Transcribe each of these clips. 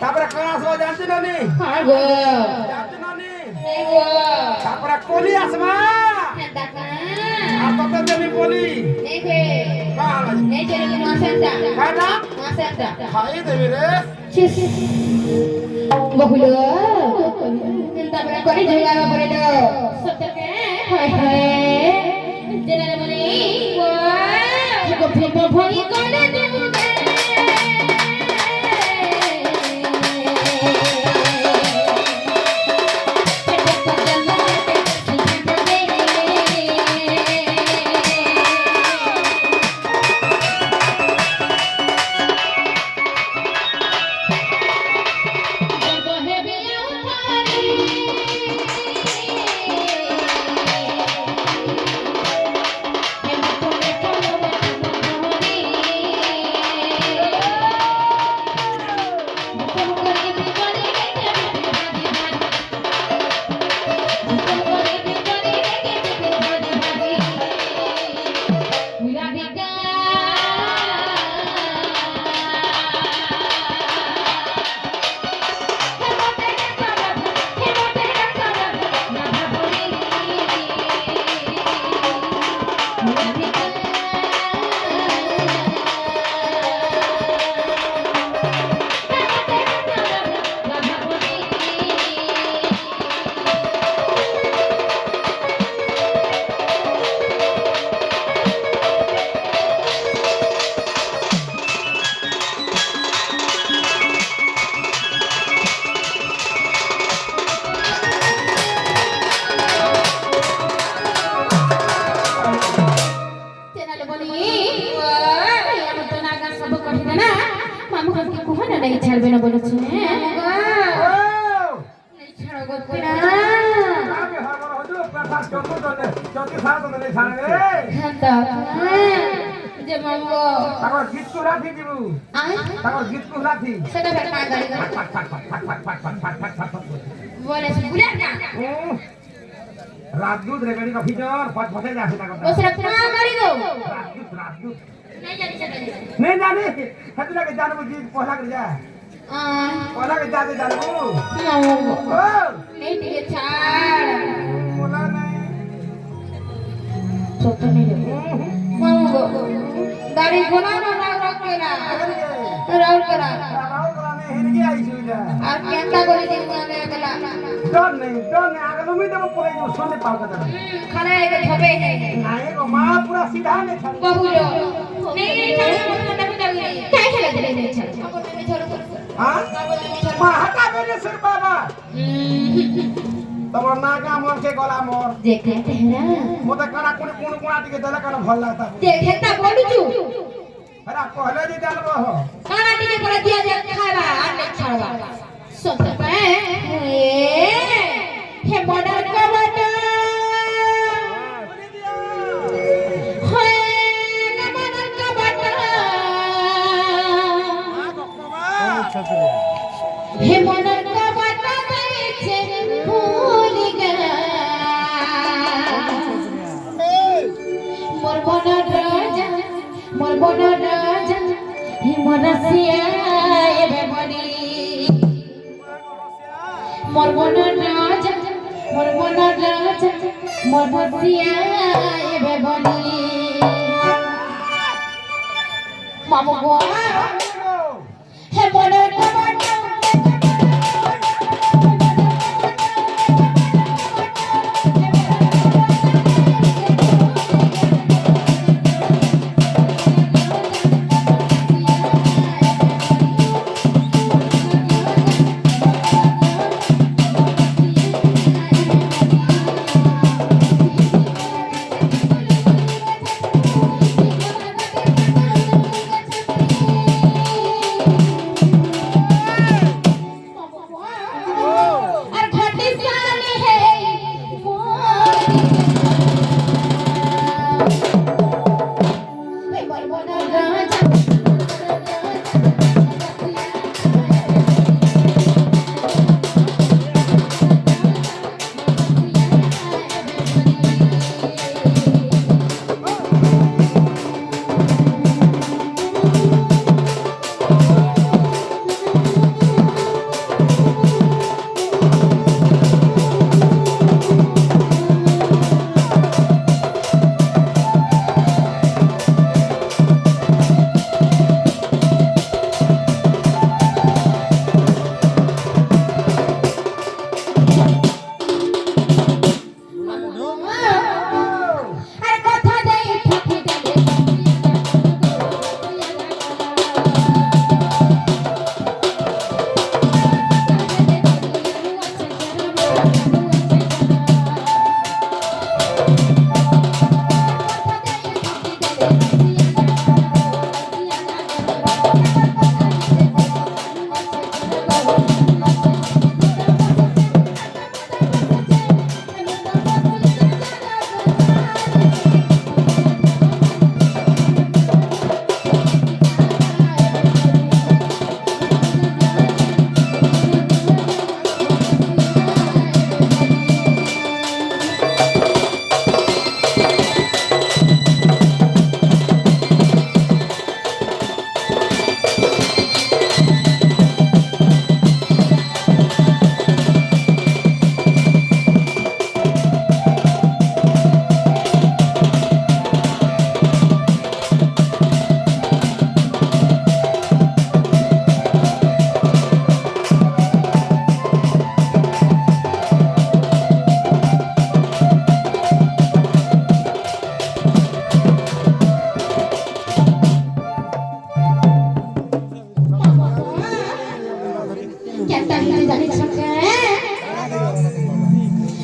তারপরে কারা আসবা জানছি না নি হ্যাঁ গো জানছি না নি এই গো তারপরে কলি আসবা হ্যাঁ দাদা আর তত দেবি বলি এই বে কালা এই যে মাসেন্টা কাটা মাসেন্টা খাই দেবি রে চিস বহুলো তারপরে করে জয়গা করে দাও সত্যকে হায় হায় জেনারে মানে গো প্রেম ভই করে দেবো नहीं छाड़बे ना बोलो छे नहीं छाड़ो गो तेरा আমি হারবার হইলো কথা চোখ দলে চোখ সারা দলে ছাড়ে রে হ্যাঁ যে মামগো তারপর গীত কো রাখি দিব তারপর গীত কো রাখি সেটা বেটা গাড়ি ফাট ফাট ফাট ফাট ফাট ফাট ফাট ফাট ফাট ফাট ফাট बोले बुला ना রাজদূত রে গাড়ি কফি জর ফাট ফাটে যাচ্ছে তা কথা दूसरा कहां गाड़ी दो রাজদূত नहीं जानी नहीं जाने हतला के जानबो जी पहला कर जा पहला के जाते जानबो मामगो ओ नहीं ठीक छाड़ बोला नहीं तो नहीं दे मामगो गाड़ी घोड़ा ना राव केरा राव करा राव करा ने हिरगी आई सुजा और केंदा गोली दिन जाने अगला डर नहीं आगे में तो पूरे जो सोने पाल का खाना एक धोबे है नहीं को मां पूरा सीधा ने छड़ बहुलो नहीं छाड़ मत दबी काय खेला दे नहीं छाड़ हां मां हटा दे सिर बाबा तमर ना का मोर के गला मोर देखे तेरा मोते कना कोन टिके देला कना भल लागता देखे ता बोलू छु अरे पहले जे जानबो हो खाना टिके पर दिया जे खावा आ नहीं छाड़वा सोच पे हे बॉर्डर का बटा हे मनर का बता छे भूल गया मोर बनर राजा हे मनसिया एबे बनी मोर बनर राजा मोर मनसिया एबे बनी मामू गो हे मनर का बता তাহলে জানিস কে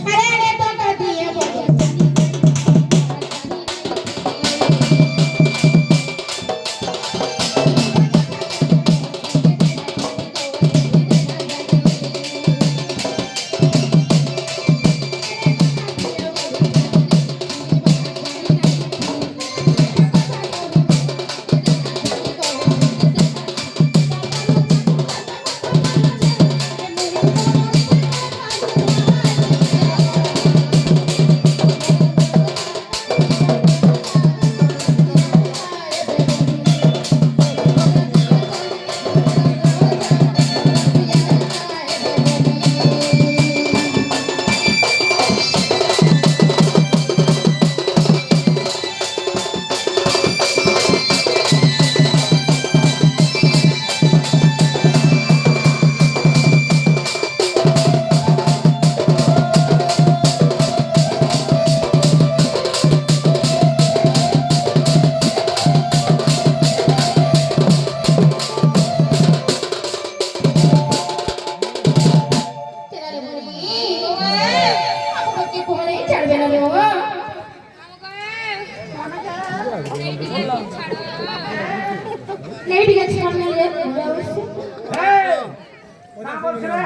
আরে আরে তো কর দিয়ে বলে नहीं ठीक है छोड़ ले ए ना बोल रे ना